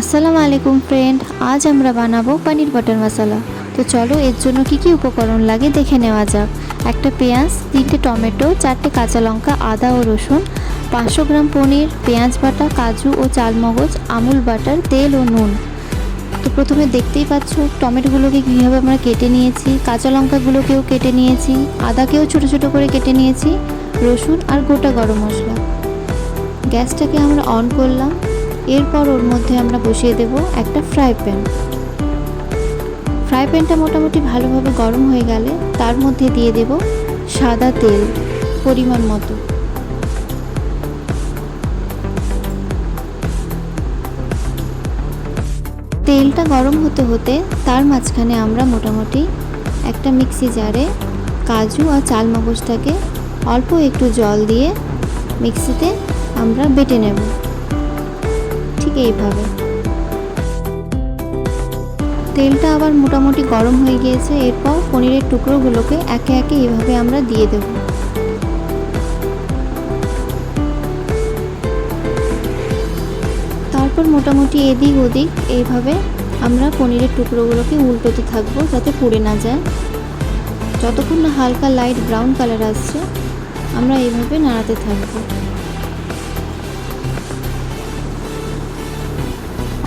আসসালামু আলাইকুম ফ্রেন্ড, আজ আমরা বানাবো পনির বাটার মশলা। তো চলো এর জন্য কি কি উপকরণ লাগে দেখে নেওয়া যাক। একটা পেঁয়াজ, 3টে টমেটো, 4টে কাঁচা লঙ্কা, আদা ও রসুন, 500 গ্রাম পনির, পেঁয়াজ বাটা, কাজু ও চালমগজ, আমুল বাটার, তেল ও নুন। তো প্রথমে দেখতেই পাচ্ছ টমেটোগুলোকে কীভাবে আমরা কেটে নিয়েছি, কাঁচা লঙ্কাগুলোকেও কেটে নিয়েছি, আদাকেও ছোটো ছোটো করে কেটে নিয়েছি, রসুন আর গোটা গরম মশলা। গ্যাসটাকে আমরা অন করলাম। এরপর ওর মধ্যে আমরা বসিয়ে দেব একটা ফ্রাই প্যানটা মোটামুটি ভালোভাবে গরম হয়ে গেলে তার মধ্যে দিয়ে দেব সাদা তেল পরিমাণ মতো। তেলটা গরম হতে হতে তার মাঝখানে আমরা মোটামুটি একটা মিক্সি জারে কাজু আর চালমগজটাকে অল্প একটু জল দিয়ে মিক্সিতে আমরা বেটে নেব, ঠিক এইভাবে। তেলটা আবার মোটামুটি গরম হয়ে গিয়েছে। এরপর পনিরের টুকরোগুলোকে একে একে এইভাবে আমরা দিয়ে দেব। তারপর মোটামুটি এদিক ওদিক এইভাবে আমরা পনিরের টুকরোগুলোকে উল্টোতে থাকবো যাতে পুড়ে না যায়। যতক্ষণ না হালকা লাইট ব্রাউন কালার আসছে আমরা এইভাবে নাড়াতে থাকবো।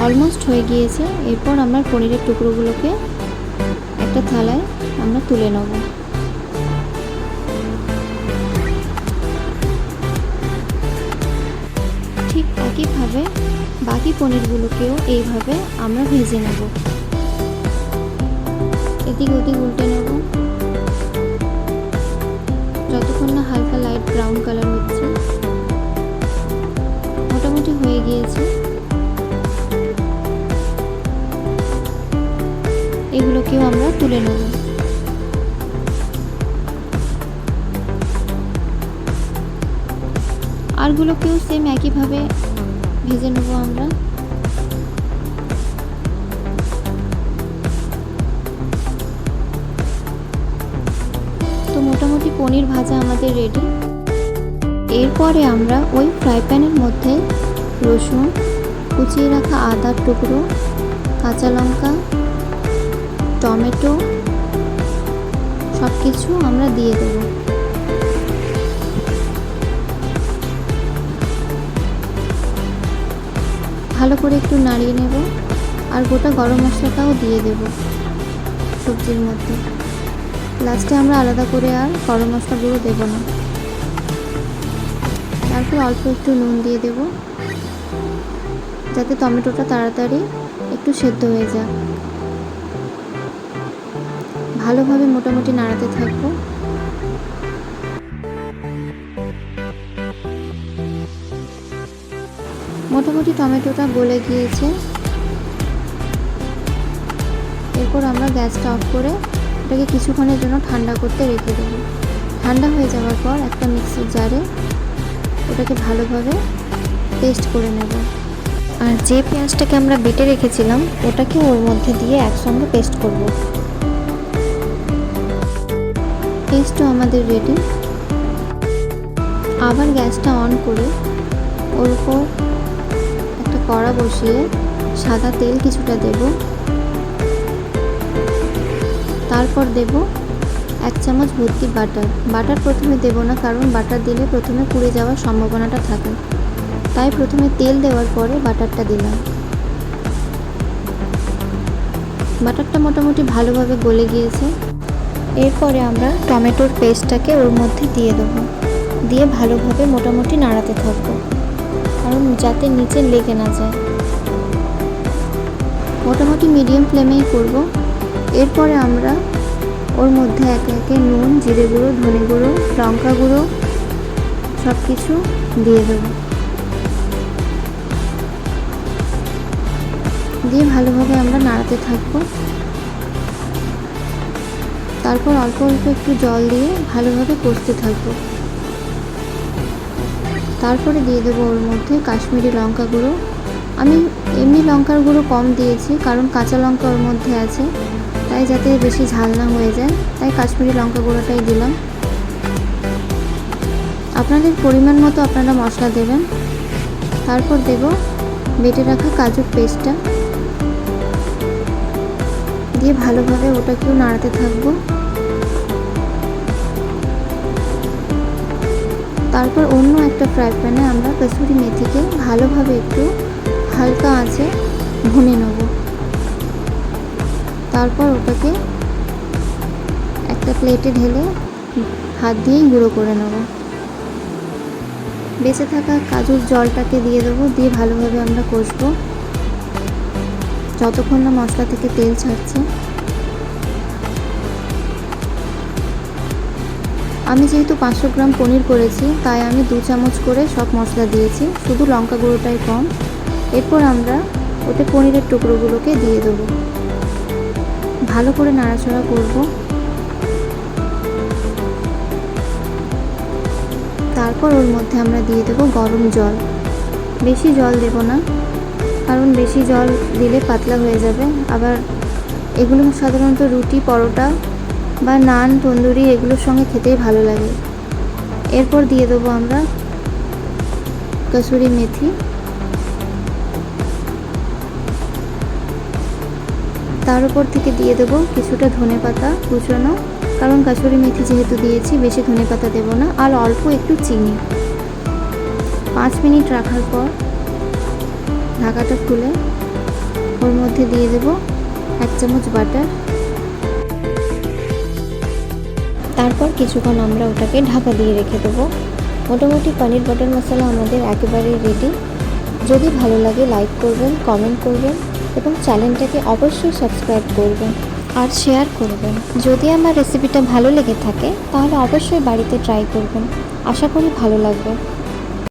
অলমোস্ট হয়ে গিয়েছে। এরপর আমরা পনিরের টুকরোগুলোকে একটা থালায় আমরা তুলে নেব। ঠিক একইভাবে বাকি পনিরগুলোকেও এইভাবে আমরা ভেজে নেব। এদিক ওদিক উল্টে নেব যতক্ষণ না হালকা লাইট ব্রাউন কালার হচ্ছে। মোটামুটি হয়ে গিয়েছে। এগুলোকেও আমরা তুলে নেব। আরগুলোকেও সেম একইভাবে ভেজে নেব আমরা। তো মোটামুটি পনির ভাজা আমাদের রেডি। এরপরে আমরা ওই ফ্রাই প্যানের মধ্যে রসুন, কুচিয়ে রাখা আদার টুকরো, কাঁচা লঙ্কা, টমেটো সব কিছু আমরা দিয়ে দেব। ভালো করে একটু নাড়িয়ে নেব আর গোটা গরম মশলাটাও দিয়ে দেব সবজির মধ্যে। লাস্টে আমরা আলাদা করে আর গরম মশলাগুলো দেব না। তারপর অল্প একটু নুন দিয়ে দেব যাতে টমেটোটা তাড়াতাড়ি একটু সেদ্ধ হয়ে যায়। ভালোভাবে মোটামুটি নাড়াতে থাকবো। মোটামুটি টমেটোটা গলে গিয়েছে। এরপর আমরা গ্যাসটা অফ করে এটাকে কিছুক্ষণের জন্য ঠান্ডা করতে রেখে দেবো। ঠান্ডা হয়ে যাওয়ার পর একটা মিক্সির জারে ওটাকে ভালোভাবে পেস্ট করে নেব। আর যে পেঁয়াজটাকে আমরা বেটে রেখেছিলাম ওটাকে ওর মধ্যে দিয়ে একসঙ্গে পেস্ট করব। পেস্টও আমাদের রেডি। আবার গ্যাসটা অন করে ওর উপর একটা কড়া বসিয়ে সাদা তেল কিছুটা দেব। তারপর দেব 1 চামচ ভর্তি বাটার প্রথমে দেব না, কারণ বাটার দিলে প্রথমে পুড়ে যাওয়ার সম্ভাবনাটা থাকে, তাই প্রথমে তেল দেওয়ার পরে বাটারটা দিলাম। বাটারটা মোটামুটি ভালোভাবে গলে গিয়েছে। এরপরে আমরা টমেটোর পেস্টটাকে ওর মধ্যে দিয়ে দেবো, দিয়ে ভালোভাবে মোটামুটি নাড়াতে থাকবো, কারণ যাতে নিচে লেগে না যায়। মোটামুটি মিডিয়াম ফ্লেমেই করব। এরপরে আমরা ওর মধ্যে একে একে নুন, জিরে গুঁড়ো, ধনে গুঁড়ো, লঙ্কা গুঁড়ো সব কিছু দিয়ে দেবো। দিয়ে ভালোভাবে আমরা নাড়াতে থাকবো। তারপর অল্প অল্প একটু জল দিয়ে ভালোভাবে কষতে থাকবো। তারপরে দিয়ে দেবো ওর মধ্যে কাশ্মীরি লঙ্কা গুঁড়ো। আমি এমনি লঙ্কার গুঁড়ো কম দিয়েছি, কারণ কাঁচা লঙ্কা ওর মধ্যে আছে, তাই যাতে বেশি ঝাল না হয়ে যায়, তাই কাশ্মীরি লঙ্কা গুঁড়োটাই দিলাম। আপনাদের পরিমাণ মতো আপনারা মশলা দেবেন। তারপর দেব বেটে রাখা কাজুর পেস্টটা দিয়ে ভালোভাবে ওটাকেও নাড়াতে থাকবো। তারপর অন্য একটা ফ্রাই প্যানে আমরা কসুরি মেথিকে ভালোভাবে একটু হালকা আঁচে ভুনে নেব। তারপর ওটাকে একটা প্লেটে ঢেলে হাত দিয়েই গুঁড়ো করে নেব। বেঁচে থাকা কাজুর জলটাকে দিয়ে দেবো, দিয়ে ভালোভাবে আমরা কষবো যতক্ষণ না মশলা থেকে তেল ছাড়ছে। আমি যেহেতু 500 গ্রাম পনির করেছি তাই আমি 2 চামচ করে সব মশলা দিয়েছি, শুধু লঙ্কা গুঁড়োটাই কম। এরপর আমরা ওতে পনিরের টুকরোগুলোকে দিয়ে দেবো, ভালো করে নাড়াচাড়া করব। তারপর ওর মধ্যে আমরা দিয়ে দেবো গরম জল। বেশি জল দেব না, কারণ বেশি জল দিলে পাতলা হয়ে যাবে। আবার এগুলো সাধারণত রুটি, পরোটা বা নান, তন্দুরি এগুলোর সঙ্গে খেতেই ভালো লাগে। এরপর দিয়ে দেবো আমরা কসুরি মেথি, তার উপর থেকে দিয়ে দেবো কিছুটা ধনেপাতা কুচনো, কারণ কসুরি মেথি যেহেতু দিয়েছি বেশি ধনেপাতা দেব না, আর অল্প একটু চিনি। 5 মিনিট রাখার পর ঢাকাটা খুলে ওর মধ্যে দিয়ে দেবো 1 চামচ বাটার। তারপর কিছুক্ষণ আমরা ওটাকে ঢাকা দিয়ে রেখে দেবো। মোটামুটি পনির বাটার মশলা আমাদের একেবারেই রেডি। যদি ভালো লাগে লাইক করবেন, কমেন্ট করবেন এবং চ্যানেলটাকে অবশ্যই সাবস্ক্রাইব করবেন আর শেয়ার করবেন। যদি আমার রেসিপিটা ভালো লেগে থাকে তাহলে অবশ্যই বাড়িতে ট্রাই করবেন, আশা করি ভালো লাগবে।